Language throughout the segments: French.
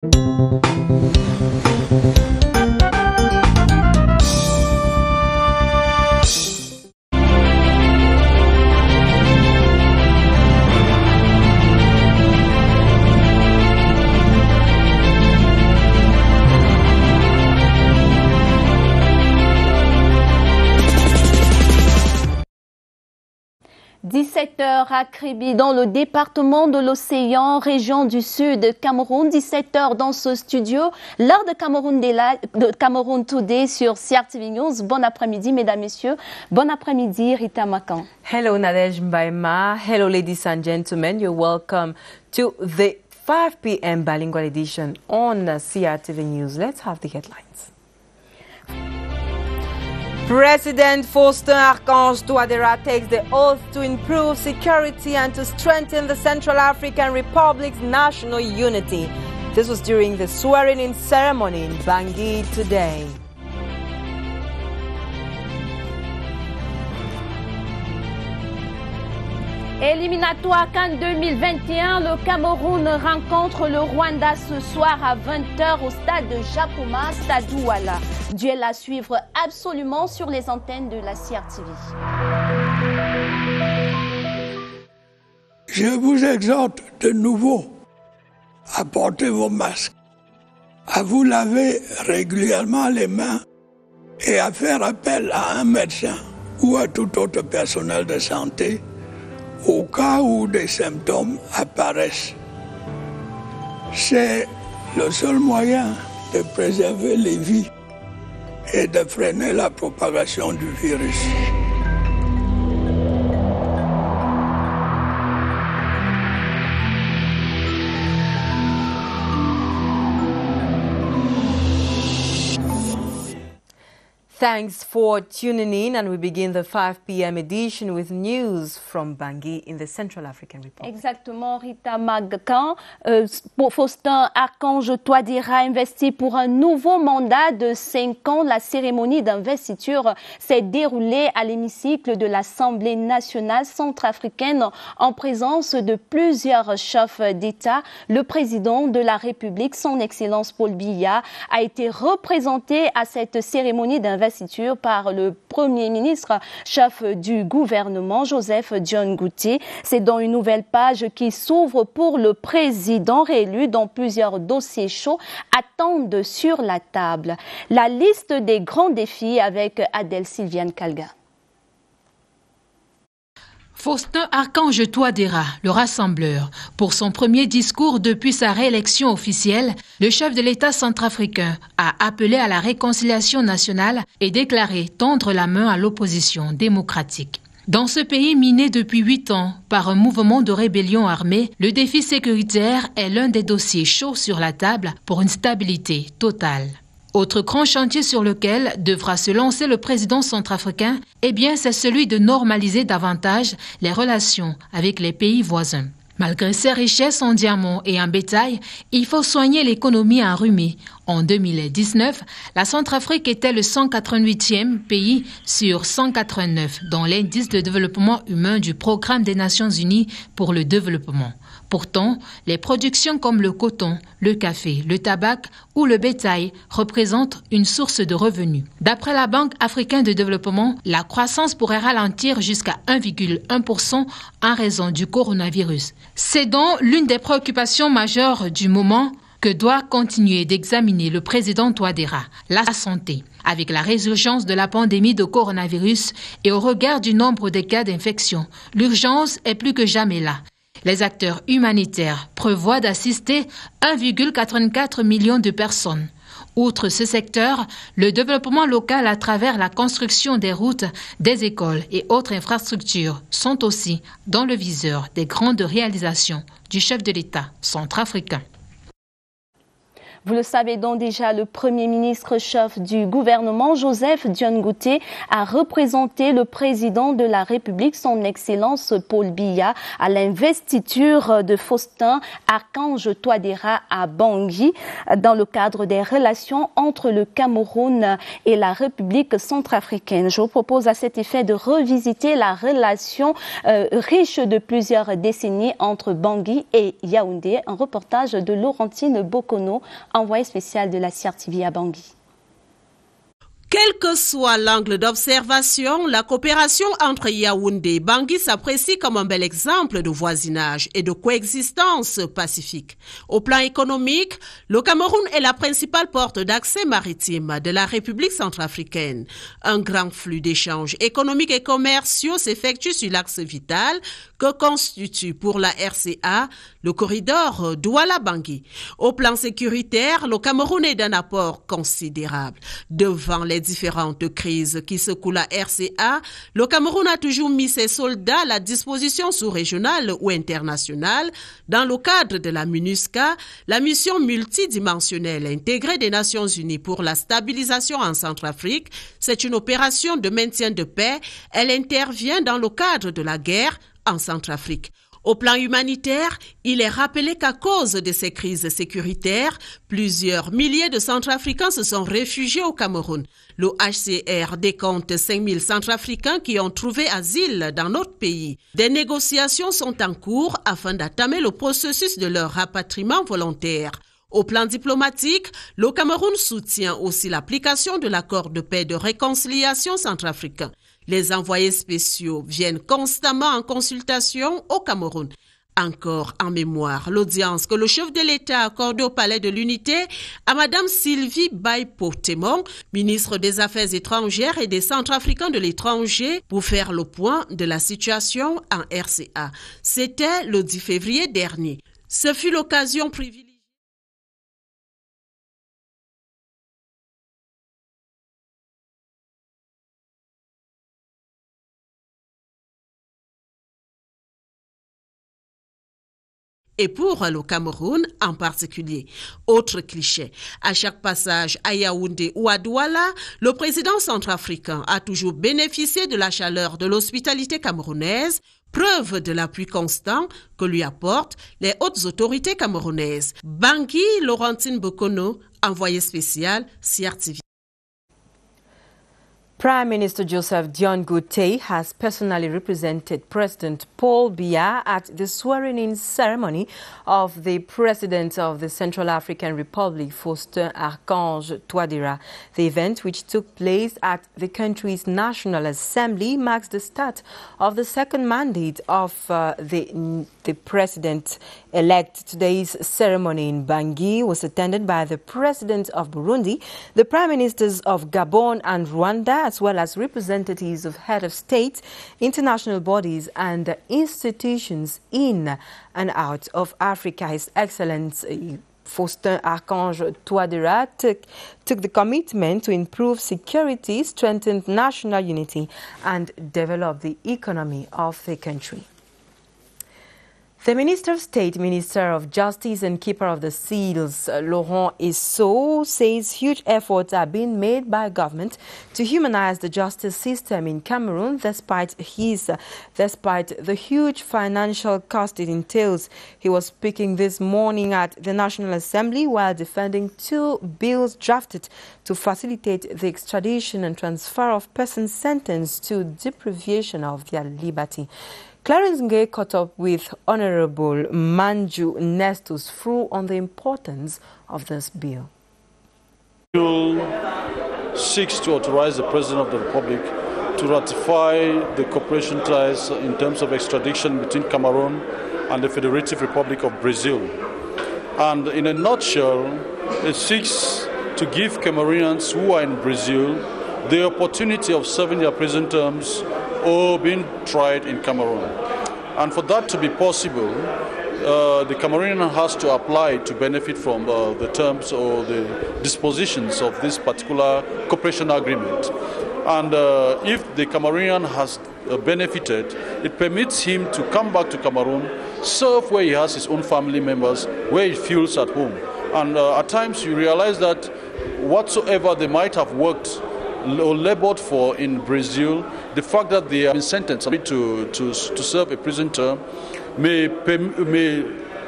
« 17h à Kribi, dans le département de l'Océan, région du Sud, Cameroun. 17h dans ce studio, l'heure de Cameroun Today sur CRTV News. Bon après-midi, mesdames, messieurs. Bon après-midi, Rita Makan. Hello, Nadej Mbaima. Hello, ladies and gentlemen. You're welcome to the 5 p.m. bilingual edition on CRTV News. Let's have the headlines. President Faustin Archange Touadéra takes the oath to improve security and to strengthen the Central African Republic's national unity. This was during the swearing-in ceremony in Bangui today. Éliminatoire CAN 2021, le Cameroun rencontre le Rwanda ce soir à 20h au stade de Japoma, stade Douala. Duel à suivre absolument sur les antennes de la CRTV. Je vous exhorte de nouveau à porter vos masques, à vous laver régulièrement les mains et à faire appel à un médecin ou à tout autre personnel de santé au cas où des symptômes apparaissent. C'est le seul moyen de préserver les vies et de freiner la propagation du virus. Thanks for tuning in, and we begin the 5 p.m. edition with news from Bangui in the Central African Republic. Exactement, Rita Makan. Faustin Archange Touadéra investi pour un nouveau mandat de 5 ans. La cérémonie d'investiture s'est déroulée à l'hémicycle de l'Assemblée nationale centrafricaine en présence de plusieurs chefs d'État. Le président de la République, son Excellence Paul Biya, a été représenté à cette cérémonie d'investiture par le Premier ministre, chef du gouvernement, Joseph John Gouté. C'est dans une nouvelle page qui s'ouvre pour le président réélu dont plusieurs dossiers chauds attendent sur la table. La liste des grands défis avec Adèle Sylviane Kalga. Faustin Archange Touadéra, le rassembleur. Pour son premier discours depuis sa réélection officielle, le chef de l'État centrafricain a appelé à la réconciliation nationale et déclaré tendre la main à l'opposition démocratique. Dans ce pays miné depuis 8 ans par un mouvement de rébellion armée, le défi sécuritaire est l'un des dossiers chauds sur la table pour une stabilité totale. Autre grand chantier sur lequel devra se lancer le président centrafricain, c'est celui de normaliser davantage les relations avec les pays voisins. Malgré ses richesses en diamants et en bétail, il faut soigner l'économie enrhumée. En 2019, la Centrafrique était le 188e pays sur 189 dans l'indice de développement humain du Programme des Nations Unies pour le développement. Pourtant, les productions comme le coton, le café, le tabac ou le bétail représentent une source de revenus. D'après la Banque africaine de développement, la croissance pourrait ralentir jusqu'à 1,1% en raison du coronavirus. C'est donc l'une des préoccupations majeures du moment que doit continuer d'examiner le président Touadéra, la santé. Avec la résurgence de la pandémie de coronavirus et au regard du nombre de cas d'infection, l'urgence est plus que jamais là. Les acteurs humanitaires prévoient d'assister 1,84 million de personnes. Outre ce secteur, le développement local à travers la construction des routes, des écoles et autres infrastructures sont aussi dans le viseur des grandes réalisations du chef de l'État centrafricain. Vous le savez donc déjà, le Premier ministre chef du gouvernement, Joseph Dione Ngouté, a représenté le président de la République, son Excellence Paul Biya, à l'investiture de Faustin Archange Touadéra à Bangui, dans le cadre des relations entre le Cameroun et la République centrafricaine. Je vous propose à cet effet de revisiter la relation riche de plusieurs décennies entre Bangui et Yaoundé. Un reportage de Laurentine Bokono, envoyée spéciale de la CRTV à Bangui. Quel que soit l'angle d'observation, la coopération entre Yaoundé et Bangui s'apprécie comme un bel exemple de voisinage et de coexistence pacifique. Au plan économique, le Cameroun est la principale porte d'accès maritime de la République centrafricaine. Un grand flux d'échanges économiques et commerciaux s'effectue sur l'axe vital que constitue pour la RCA le corridor Douala-Bangui. Au plan sécuritaire, le Cameroun est d'un apport considérable. Devant les différentes crises qui secouent la RCA, le Cameroun a toujours mis ses soldats à la disposition sous-régionale ou internationale dans le cadre de la MINUSCA, la mission multidimensionnelle intégrée des Nations Unies pour la stabilisation en Centrafrique. C'est une opération de maintien de paix. Elle intervient dans le cadre de la guerre en Centrafrique. Au plan humanitaire, il est rappelé qu'à cause de ces crises sécuritaires, plusieurs milliers de Centrafricains se sont réfugiés au Cameroun. Le HCR décompte 5000 Centrafricains qui ont trouvé asile dans notre pays. Des négociations sont en cours afin d'entamer le processus de leur rapatriement volontaire. Au plan diplomatique, le Cameroun soutient aussi l'application de l'accord de paix de réconciliation centrafricain. Les envoyés spéciaux viennent constamment en consultation au Cameroun. Encore en mémoire, l'audience que le chef de l'État a accordée au Palais de l'Unité à Mme Sylvie Baye-Portemont, ministre des Affaires étrangères et des Centrafricains de l'étranger, pour faire le point de la situation en RCA. C'était le 10 février dernier. Ce fut l'occasion privilégiée. Et pour le Cameroun en particulier. Autre cliché, à chaque passage à Yaoundé ou à Douala, le président centrafricain a toujours bénéficié de la chaleur de l'hospitalité camerounaise, preuve de l'appui constant que lui apportent les hautes autorités camerounaises. Bangui, Laurentine Bokono, envoyé spécial, CRTV. Prime Minister Joseph Dione Ngouté has personally represented President Paul Biya at the swearing-in ceremony of the President of the Central African Republic, Faustin Archange Touadéra. The event, which took place at the country's National Assembly, marks the start of the second mandate of the President-elect. Today's ceremony in Bangui was attended by the President of Burundi, the Prime Ministers of Gabon and Rwanda, as well as representatives of head of state, international bodies and institutions in and out of Africa. His Excellency Faustin Archange Touadéra took the commitment to improve security, strengthen national unity and develop the economy of the country. The Minister of State, Minister of Justice and Keeper of the Seals, Laurent Esso, says huge efforts are being made by government to humanize the justice system in Cameroon despite the huge financial cost it entails. He was speaking this morning at the National Assembly while defending two bills drafted to facilitate the extradition and transfer of persons sentenced to deprivation of their liberty. Clarence Ngé caught up with Honorable Manju Nestus Fru on the importance of this bill. The bill seeks to authorize the President of the Republic to ratify the cooperation ties in terms of extradition between Cameroon and the Federative Republic of Brazil. And in a nutshell, it seeks to give Cameroonians who are in Brazil the opportunity of serving their prison terms or being tried in Cameroon. And for that to be possible, the Cameroonian has to apply to benefit from the terms or the dispositions of this particular cooperation agreement. And if the Cameroonian has benefited, it permits him to come back to Cameroon, serve where he has his own family members, where he feels at home. And at times you realize that whatsoever they might have worked or labored for in Brazil, the fact that they have been sentenced to serve a prison term may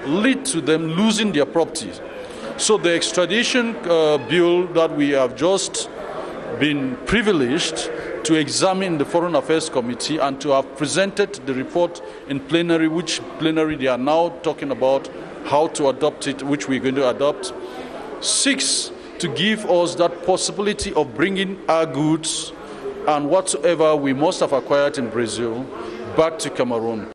lead to them losing their property. So the extradition bill that we have just been privileged to examine the Foreign Affairs Committee and to have presented the report in plenary, which plenary they are now talking about how to adopt it, which we're going to adopt, seeks to give us that possibility of bringing our goods and whatsoever we must have acquired in Brazil back to Cameroon.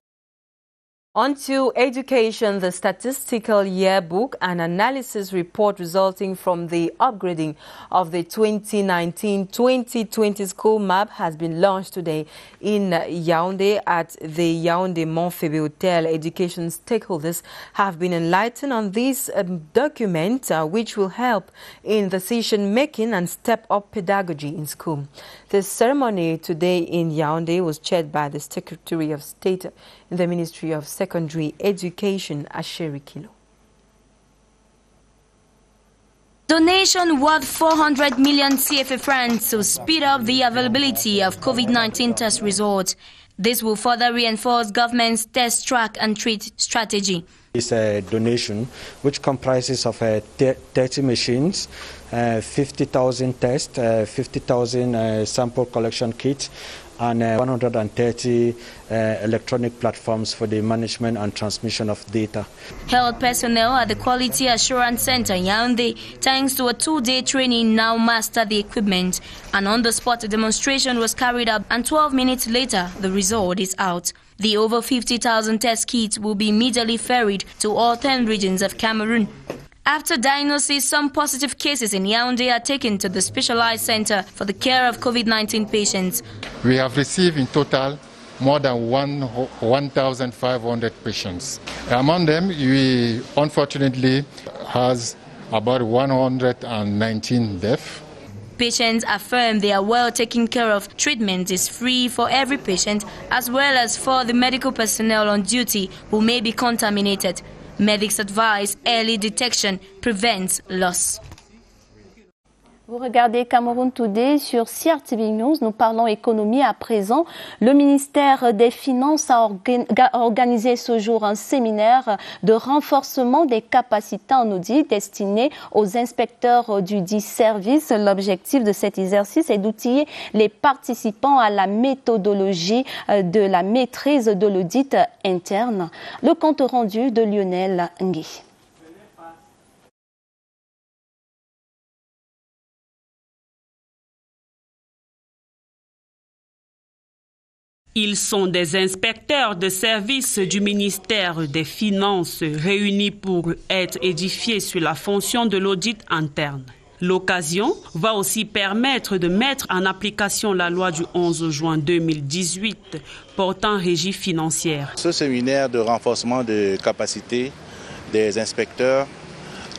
On to education, the statistical yearbook and analysis report resulting from the upgrading of the 2019-2020 school map has been launched today in Yaoundé at the Yaoundé Montfébé Hotel. Education stakeholders have been enlightened on this document, which will help in decision-making and step-up pedagogy in school. The ceremony today in Yaoundé was chaired by the Secretary of State in the Ministry of Secondary Education, Asheri Kilo. Donation worth 400 million CFA francs to speed up the availability of COVID-19 test results. This will further reinforce government's test, track and treat strategy. It's a donation which comprises of 30 machines, 50,000 tests, 50,000 sample collection kits, and 130 electronic platforms for the management and transmission of data. Health personnel at the Quality Assurance Center Yaoundé, thanks to a 2-day training, now master the equipment. An on-the-spot demonstration was carried out, and 12 minutes later, the result is out. The over 50,000 test kits will be immediately ferried to all 10 regions of Cameroon. After diagnosis, some positive cases in Yaoundé are taken to the specialized center for the care of COVID-19 patients. We have received in total more than 1,500 patients. Among them, we unfortunately has about 119 deaths. Patients affirm they are well taken care of. Treatment is free for every patient as well as for the medical personnel on duty who may be contaminated. Medics advise early detection prevents loss. Vous regardez Cameroun Today sur CRTV News. Nous parlons économie à présent. Le ministère des Finances a organisé ce jour un séminaire de renforcement des capacités en audit destiné aux inspecteurs du dit service. L'objectif de cet exercice est d'outiller les participants à la méthodologie de la maîtrise de l'audit interne. Le compte rendu de Lionel Ngui. Ils sont des inspecteurs de service du ministère des Finances réunis pour être édifiés sur la fonction de l'audit interne. L'occasion va aussi permettre de mettre en application la loi du 11 juin 2018 portant régie financière. Ce séminaire de renforcement de capacité des inspecteurs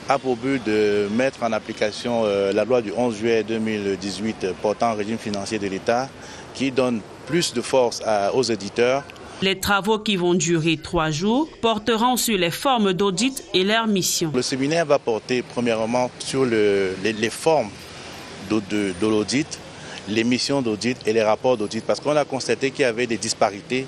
a pour but de mettre en application la loi du 11 juillet 2018 portant régime financier de l'État qui donne plus de force aux éditeurs. Les travaux qui vont durer 3 jours porteront sur les formes d'audit et leur mission. Le séminaire va porter premièrement sur les formes de l'audit, les missions d'audit et les rapports d'audit parce qu'on a constaté qu'il y avait des disparités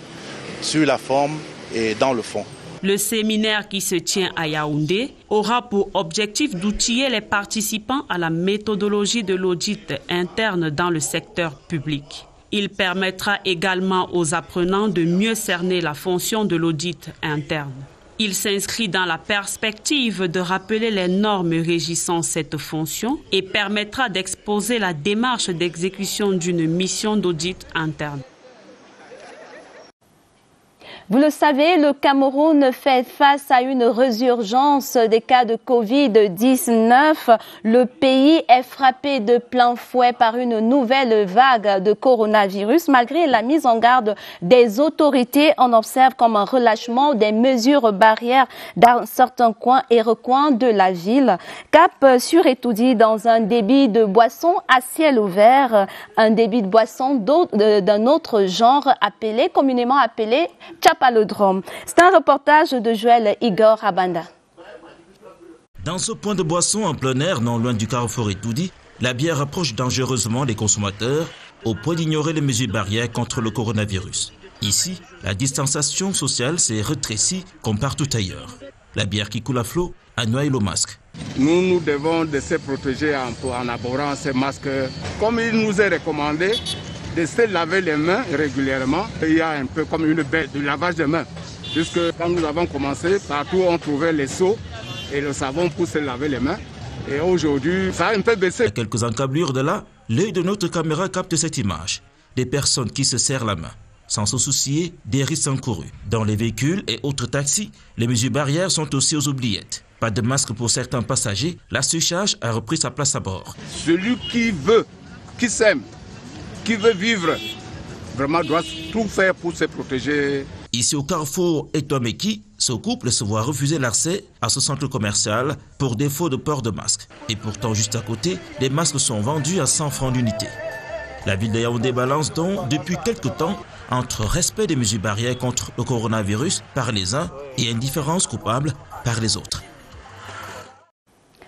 sur la forme et dans le fond. Le séminaire qui se tient à Yaoundé aura pour objectif d'outiller les participants à la méthodologie de l'audit interne dans le secteur public. Il permettra également aux apprenants de mieux cerner la fonction de l'audit interne. Il s'inscrit dans la perspective de rappeler les normes régissant cette fonction et permettra d'exposer la démarche d'exécution d'une mission d'audit interne. Vous le savez, le Cameroun fait face à une résurgence des cas de Covid-19. Le pays est frappé de plein fouet par une nouvelle vague de coronavirus. Malgré la mise en garde des autorités, on observe comme un relâchement des mesures barrières dans certains coins et recoins de la ville. Cap sur Etoudi dans un débit de boisson à ciel ouvert, un débit de boisson d'un autre genre communément appelé Chapalodrome. C'est un reportage de Joël Igor Abanda. Dans ce point de boisson en plein air, non loin du carrefour Etoudi, la bière approche dangereusement les consommateurs au point d'ignorer les mesures barrières contre le coronavirus. Ici, la distanciation sociale s'est rétrécie comme partout ailleurs. La bière qui coule à flot a noyé le masque. Nous devons de se protéger en abordant ces masques. Comme il nous est recommandé de se laver les mains régulièrement, il y a un peu comme une baisse de lavage de mains. Puisque quand nous avons commencé, partout on trouvait les seaux et le savon pour se laver les mains. Et aujourd'hui, ça a un peu baissé. À quelques encablures de là, l'œil de notre caméra capte cette image. Des personnes qui se serrent la main, sans se soucier des risques encourus. Dans les véhicules et autres taxis, les mesures barrières sont aussi aux oubliettes. Pas de masque pour certains passagers, la surcharge a repris sa place à bord. Celui qui veut, qui s'aime, qui veut vivre, vraiment doit tout faire pour se protéger. Ici au carrefour Etoameki, ce couple se voit refuser l'accès à ce centre commercial pour défaut de port de masque. Et pourtant, juste à côté, les masques sont vendus à 100 francs d'unité. La ville de Yaoundé balance donc depuis quelque temps entre respect des mesures barrières contre le coronavirus par les uns et indifférence coupable par les autres.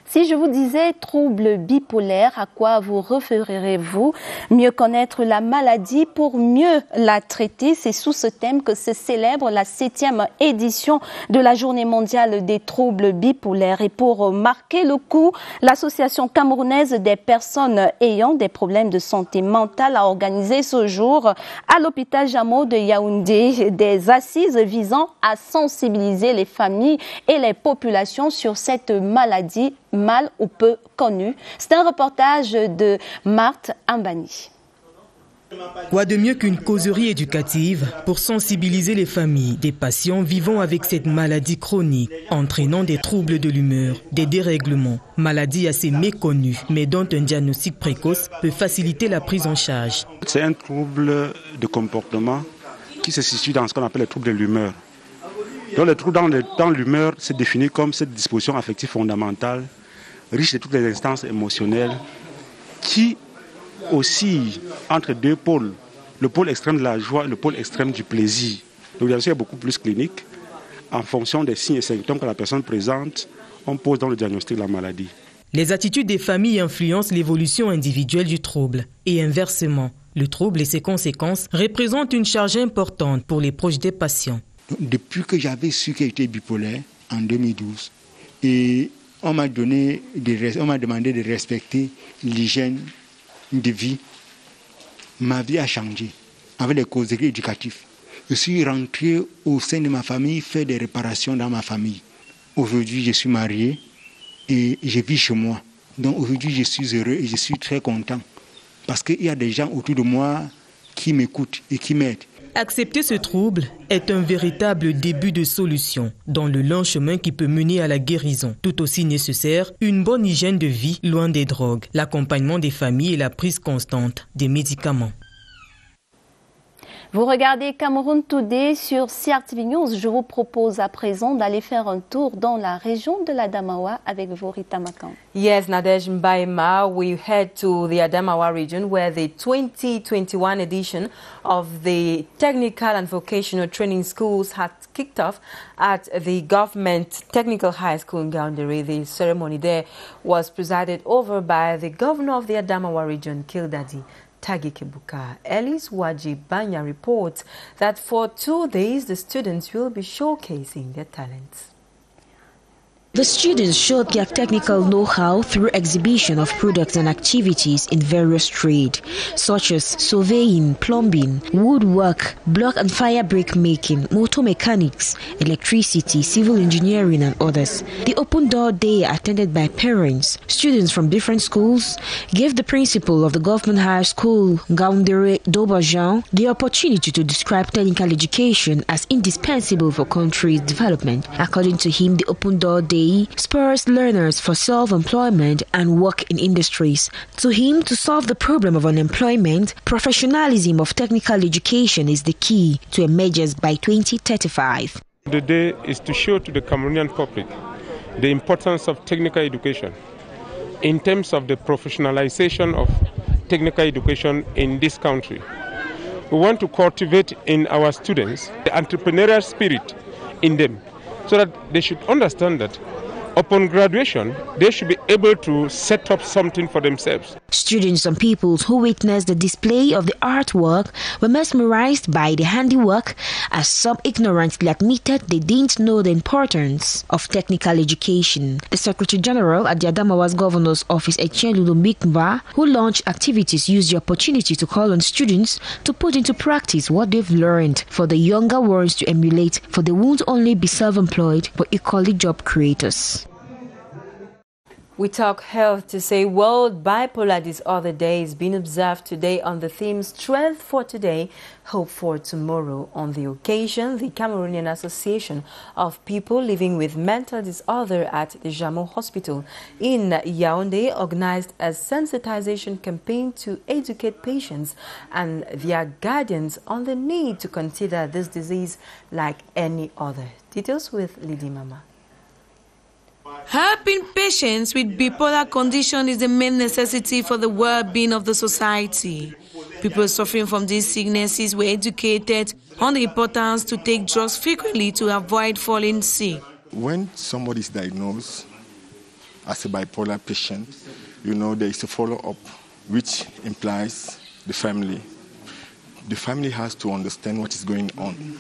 Si je vous disais trouble bipolaire, à quoi vous référerez-vous? Mieux connaître la maladie pour mieux la traiter, c'est sous ce thème que se célèbre la 7e édition de la Journée mondiale des troubles bipolaires. Et pour marquer le coup, l'Association camerounaise des personnes ayant des problèmes de santé mentale a organisé ce jour à l'hôpital Jameau de Yaoundé des assises visant à sensibiliser les familles et les populations sur cette maladie mal ou peu connue. C'est un reportage de Marthe Ambani. Quoi de mieux qu'une causerie éducative pour sensibiliser les familles des patients vivant avec cette maladie chronique, entraînant des troubles de l'humeur, des dérèglements, maladie assez méconnue, mais dont un diagnostic précoce peut faciliter la prise en charge. C'est un trouble de comportement qui se situe dans ce qu'on appelle le trouble de l'humeur. Donc le trouble dans l'humeur se définit comme cette disposition affective fondamentale, riche de toutes les instances émotionnelles, qui oscille entre deux pôles, le pôle extrême de la joie et le pôle extrême du plaisir. Donc le diagnostic est beaucoup plus clinique. En fonction des signes et symptômes que la personne présente, on pose dans le diagnostic de la maladie. Les attitudes des familles influencent l'évolution individuelle du trouble et inversement. Le trouble et ses conséquences représentent une charge importante pour les proches des patients. Depuis que j'avais su que j'étais bipolaire en 2012, et on m'a demandé de respecter l'hygiène de vie, ma vie a changé avec les causeries éducatives. Je suis rentré au sein de ma famille, faire des réparations dans ma famille. Aujourd'hui, je suis marié et je vis chez moi. Donc aujourd'hui, je suis heureux et je suis très content parce qu'il y a des gens autour de moi qui m'écoutent et qui m'aident. Accepter ce trouble est un véritable début de solution dans le long chemin qui peut mener à la guérison. Tout aussi nécessaire, une bonne hygiène de vie loin des drogues, l'accompagnement des familles et la prise constante des médicaments. Vous regardez Cameroun Today sur CRTV News. Je vous propose à présent d'aller faire un tour dans la région de l'Adamawa avec vous, Rita Makan. Yes, Nadej Mbaima, we head to the Adamawa region where the 2021 edition of the Technical and Vocational Training Schools had kicked off at the Government Technical High School in Gaoundéré. The ceremony there was presided over by the governor of the Adamawa region, Kildadi Tagi Kebuka. Elise Wajibanya reports that for 2 days the students will be showcasing their talents. The students showed their technical know-how through exhibition of products and activities in various trades, such as surveying, plumbing, woodwork, block and fire break making, motor mechanics, electricity, civil engineering and others. The open door day, attended by parents, students from different schools, gave the principal of the government high school, Gaoundéré Dobajan, the opportunity to describe technical education as indispensable for country's development. According to him, the open door day spurs learners for self-employment and work in industries. To him, to solve the problem of unemployment, professionalism of technical education is the key to emergence by 2035. The day is to show to the Cameroonian public the importance of technical education in terms of the professionalization of technical education in this country. We want to cultivate in our students the entrepreneurial spirit in them, so that they should understand that upon graduation, they should be able to set up something for themselves. Students and pupils who witnessed the display of the artwork were mesmerized by the handiwork, as some ignorantly admitted they didn't know the importance of technical education. The Secretary General at the Adamawa's Governor's Office, Etienne Ludombikmba, who launched activities, used the opportunity to call on students to put into practice what they've learned for the younger ones to emulate, for they won't only be self-employed but equally job creators. We talk health to say World Bipolar Disorder Day is being observed today on the theme Strength for Today, Hope for Tomorrow. On the occasion, the Cameroonian Association of People Living with Mental Disorder at the Jameau Hospital in Yaoundé organized a sensitization campaign to educate patients and their guardians on the need to consider this disease like any other. Details with Lydie Mama. Helping patients with bipolar condition is the main necessity for the well-being of the society. People suffering from these sicknesses were educated on the importance to take drugs frequently to avoid falling sick. When somebody is diagnosed as a bipolar patient, there is a follow-up, which implies the family. The family has to understand what is going on,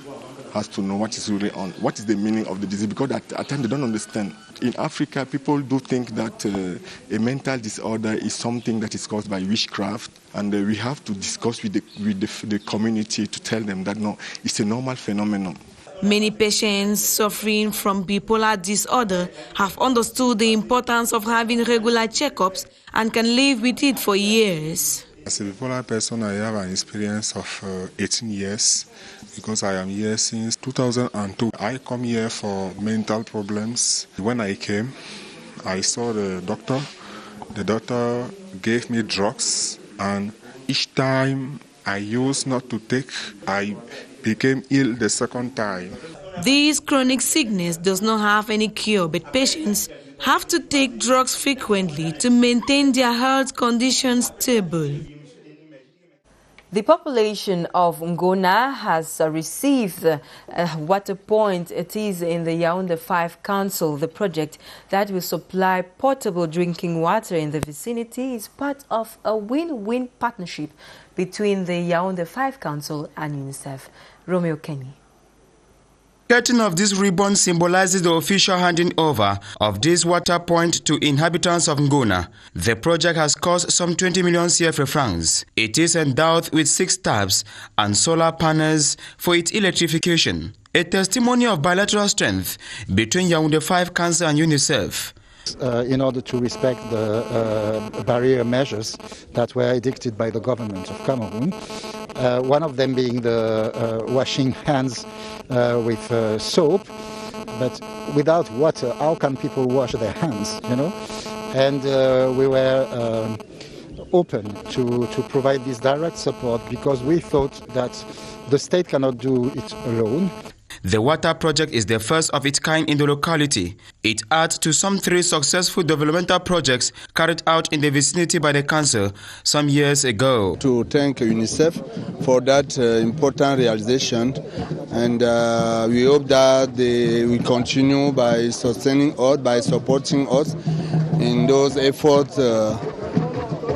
has to know what is really on, what is the meaning of the disease, because at times they don't understand. In Africa, people do think that a mental disorder is something that is caused by witchcraft, and we have to discuss with the community to tell them that no, it's a normal phenomenon. Many patients suffering from bipolar disorder have understood the importance of having regular checkups and can live with it for years. As a bipolar person, I have an experience of 18 years because I am here since 2002. I come here for mental problems. When I came, I saw the doctor. The doctor gave me drugs, and each time I used not to take, I became ill the second time. This chronic sickness does not have any cure, but patients have to take drugs frequently to maintain their health conditions stable. The population of Ngona has received water point. It is in the Yaoundé 5 Council. The project that will supply potable drinking water in the vicinity is part of a win-win partnership between the Yaoundé 5 Council and UNICEF. Romeo Kenny. Cutting of this ribbon symbolizes the official handing over of this water point to inhabitants of Ngona. The project has cost some 20 million CFA francs. It is endowed with 6 taps and solar panels for its electrification, a testimony of bilateral strength between Yaoundé 5 Council and UNICEF. In order to respect the barrier measures that were edicted by the government of Cameroon, one of them being the washing hands with soap, but without water, how can people wash their hands, And we were open to provide this direct support because we thought that the state cannot do it alone. The water project is the first of its kind in the locality. It adds to some 3 successful developmental projects carried out in the vicinity by the council some years ago. To thank UNICEF for that important realization, and we hope that they will continue by sustaining us, by supporting us in those efforts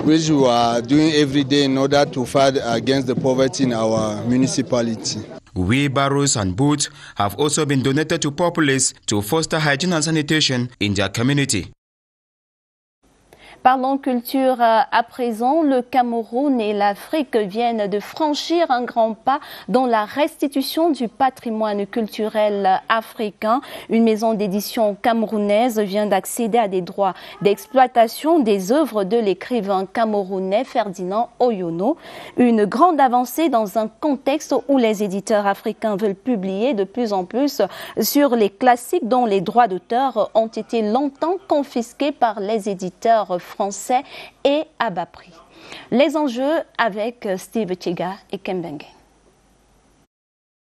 which we are doing every day in order to fight against the poverty in our municipality. Wheelbarrows and boots have also been donated to populace to foster hygiene and sanitation in their community. Parlons culture à présent. Le Cameroun et l'Afrique viennent de franchir un grand pas dans la restitution du patrimoine culturel africain. Une maison d'édition camerounaise vient d'accéder à des droits d'exploitation des œuvres de l'écrivain camerounais Ferdinand Oyono. Une grande avancée dans un contexte où les éditeurs africains veulent publier de plus en plus sur les classiques dont les droits d'auteur ont été longtemps confisqués par les éditeurs français et à bas prix. Les enjeux avec Steve Chiga et Kembengue.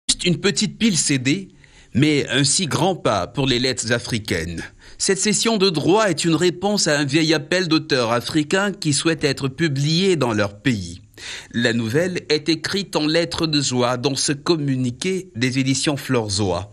Juste une petite pile CD, mais un si grand pas pour les lettres africaines. Cette session de droit est une réponse à un vieil appel d'auteurs africains qui souhaitent être publiés dans leur pays. La nouvelle est écrite en lettres de joie dans ce communiqué des éditions Florzoa.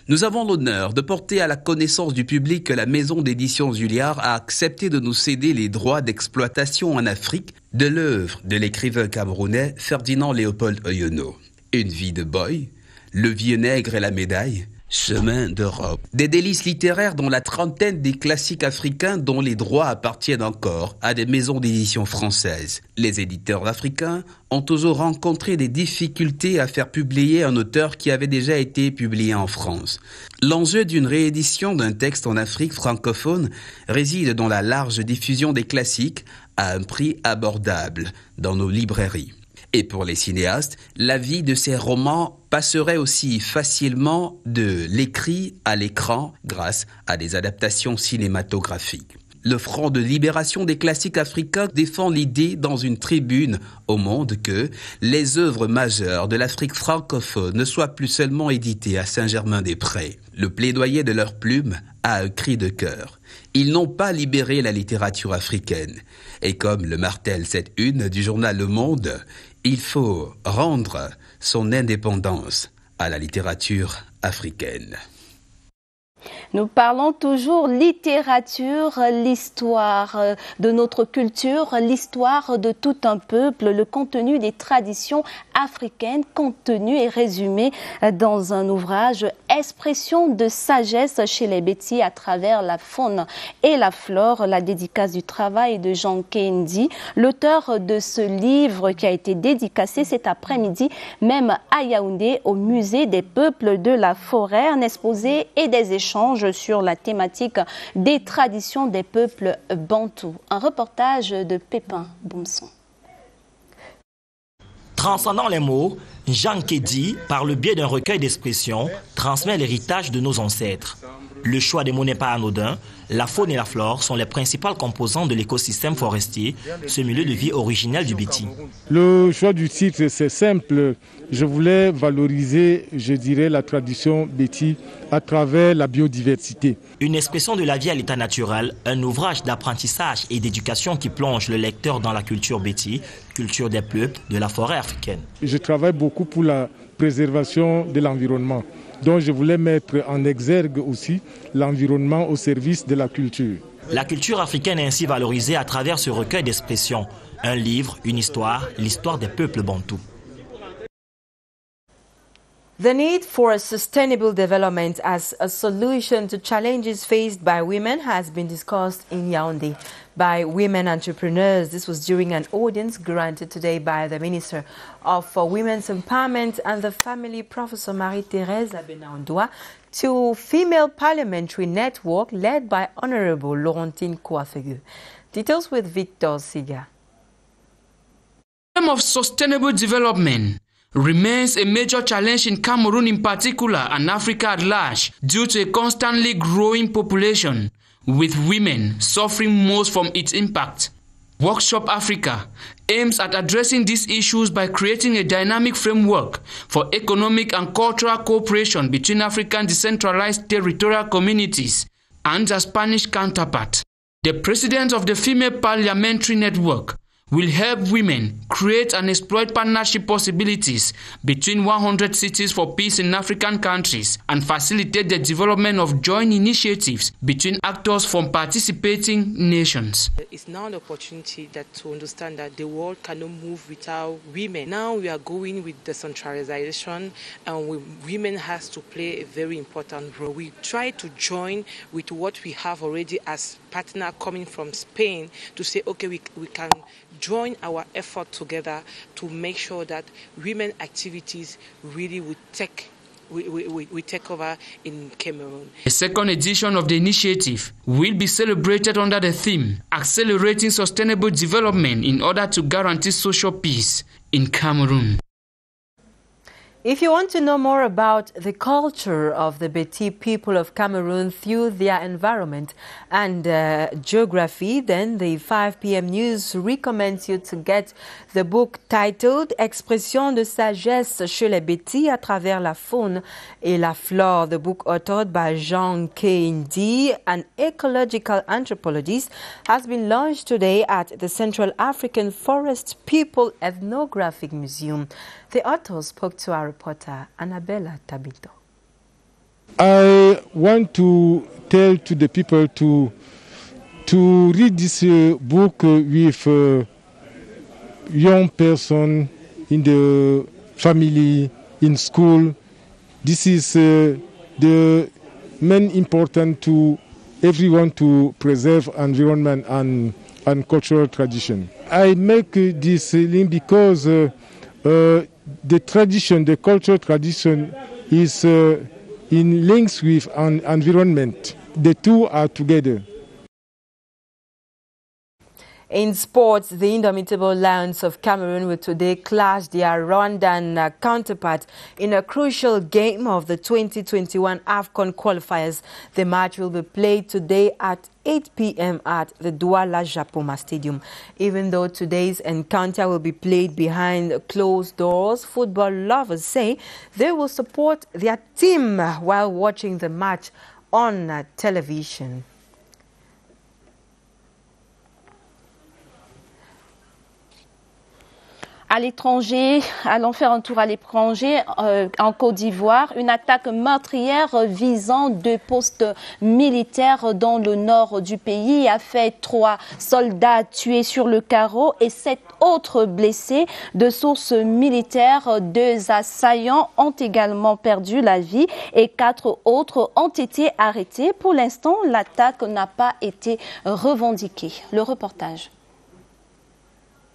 Nous avons l'honneur de porter à la connaissance du public que la maison d'édition Julliard a accepté de nous céder les droits d'exploitation en Afrique de l'œuvre de l'écrivain camerounais Ferdinand Léopold Oyono. Une vie de boy, Le vieux nègre et la médaille, Chemin d'Europe. Des délices littéraires dont la trentaine des classiques africains dont les droits appartiennent encore à des maisons d'édition françaises. Les éditeurs africains ont toujours rencontré des difficultés à faire publier un auteur qui avait déjà été publié en France. L'enjeu d'une réédition d'un texte en Afrique francophone réside dans la large diffusion des classiques à un prix abordable dans nos librairies. Et pour les cinéastes, la vie de ces romans passerait aussi facilement de l'écrit à l'écran grâce à des adaptations cinématographiques. Le Front de libération des classiques africains défend l'idée dans une tribune au Monde que les œuvres majeures de l'Afrique francophone ne soient plus seulement éditées à Saint-Germain-des-Prés. Le plaidoyer de leur plume a un cri de cœur. Ils n'ont pas libéré la littérature africaine. Et comme le martèle cette une du journal Le Monde, il faut rendre son indépendance à la littérature africaine. Nous parlons toujours littérature, l'histoire de notre culture, l'histoire de tout un peuple, le contenu des traditions africaines, contenu et résumé dans un ouvrage Expression de sagesse chez les Béti à travers la faune et la flore, la dédicace du travail de Jean Kendi, l'auteur de ce livre qui a été dédicacé cet après-midi, même à Yaoundé, au musée des peuples de la forêt, un exposé et des échanges sur la thématique des traditions des peuples bantous. Un reportage de Pépin Bomson. Transcendant les mots, Jean Kendi, par le biais d'un recueil d'expressions, transmet l'héritage de nos ancêtres. Le choix des mots n'est pas anodin. La faune et la flore sont les principales composantes de l'écosystème forestier, ce milieu de vie originel du Béti. Le choix du titre, c'est simple. Je voulais valoriser, je dirais, la tradition Béti à travers la biodiversité. Une expression de la vie à l'état naturel, un ouvrage d'apprentissage et d'éducation qui plonge le lecteur dans la culture Béti, culture des peuples de la forêt africaine. Je travaille beaucoup pour la préservation de l'environnement. Donc je voulais mettre en exergue aussi l'environnement au service de la culture. La culture africaine est ainsi valorisée à travers ce recueil d'expressions. Un livre, une histoire, l'histoire des peuples bantous. The need for a sustainable development as a solution to challenges faced by women has been discussed in Yaoundé by women entrepreneurs. This was during an audience granted today by the Minister of Women's Empowerment and the Family, Professor Marie-Thérèse Abenaondoa, to Female Parliamentary Network led by Honorable Laurentine Kouafegu. Details with Victor Siga. The theme of sustainable development remains a major challenge in Cameroon in particular and Africa at large due to a constantly growing population, with women suffering most from its impact. Workshop Africa aims at addressing these issues by creating a dynamic framework for economic and cultural cooperation between African decentralized territorial communities and their Spanish counterpart. The president of the Female Parliamentary Network will help women create and exploit partnership possibilities between 100 cities for peace in African countries and facilitate the development of joint initiatives between actors from participating nations. It's now an opportunity to understand that the world cannot move without women. Now we are going with decentralization and women has to play a very important role. We try to join with what we have already as partner coming from Spain to say, okay, we can join our effort together to make sure that women activities really would take over in Cameroon. A second edition of the initiative will be celebrated under the theme Accelerating Sustainable Development in order to guarantee social peace in Cameroon. If you want to know more about the culture of the Béti people of Cameroon through their environment and geography, then the 5 p.m. news recommends you to get the book titled Expression de sagesse chez les Béti à travers la faune et la flore. The book, authored by Jean Kendi, an ecological anthropologist, has been launched today at the Central African Forest People Ethnographic Museum. The author spoke to our reporter, Annabella Tabito. I want to tell to the people to read this book with young person in the family, in school. This is the main important to everyone to preserve environment and cultural tradition. I make this link because the tradition, the cultural tradition is in links with an environment. The two are together. In sports, the indomitable Lions of Cameroon will today clash their Rwandan counterpart in a crucial game of the 2021 AFCON qualifiers. The match will be played today at 8 p.m. at the Douala Japoma Stadium. Even though today's encounter will be played behind closed doors, football lovers say they will support their team while watching the match on television. À l'étranger, allons faire un tour à l'étranger, en Côte d'Ivoire, une attaque meurtrière visant 2 postes militaires dans le nord du pays a fait 3 soldats tués sur le carreau et 7 autres blessés. De sources militaires, 2 assaillants ont également perdu la vie et 4 autres ont été arrêtés. Pour l'instant, l'attaque n'a pas été revendiquée. Le reportage.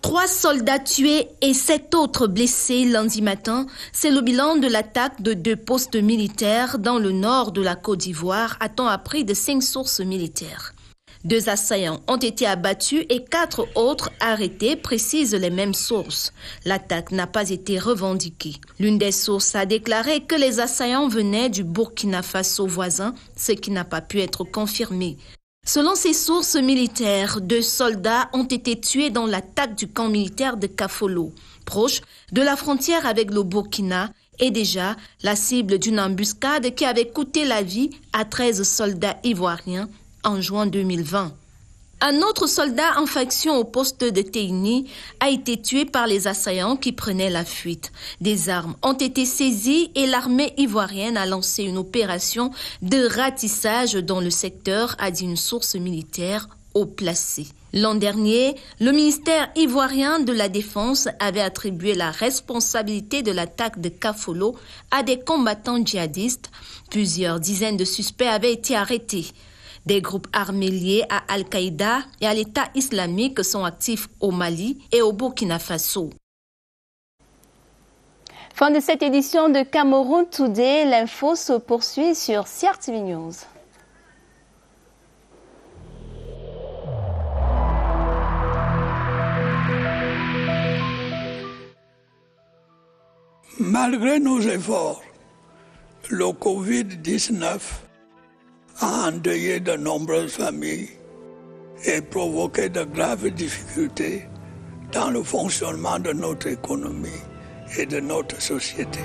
3 soldats tués et 7 autres blessés lundi matin, c'est le bilan de l'attaque de 2 postes militaires dans le nord de la Côte d'Ivoire, a-t-on appris de 5 sources militaires. 2 assaillants ont été abattus et 4 autres arrêtés, précisent les mêmes sources. L'attaque n'a pas été revendiquée. L'une des sources a déclaré que les assaillants venaient du Burkina Faso voisin, ce qui n'a pas pu être confirmé. Selon ces sources militaires, 2 soldats ont été tués dans l'attaque du camp militaire de Kafolo, proche de la frontière avec le Burkina, et déjà la cible d'une embuscade qui avait coûté la vie à 13 soldats ivoiriens en juin 2020. Un autre soldat en faction au poste de Teini a été tué par les assaillants qui prenaient la fuite. Des armes ont été saisies et l'armée ivoirienne a lancé une opération de ratissage dans le secteur, a dit une source militaire haut placée. L'an dernier, le ministère ivoirien de la Défense avait attribué la responsabilité de l'attaque de Kafolo à des combattants djihadistes. Plusieurs dizaines de suspects avaient été arrêtés. Des groupes armés liés à Al-Qaïda et à l'État islamique sont actifs au Mali et au Burkina Faso. Fin de cette édition de Cameroun Today. L'info se poursuit sur CRTV News. Malgré nos efforts, le Covid-19 a endeuillé de nombreuses familles et provoqué de graves difficultés dans le fonctionnement de notre économie et de notre société.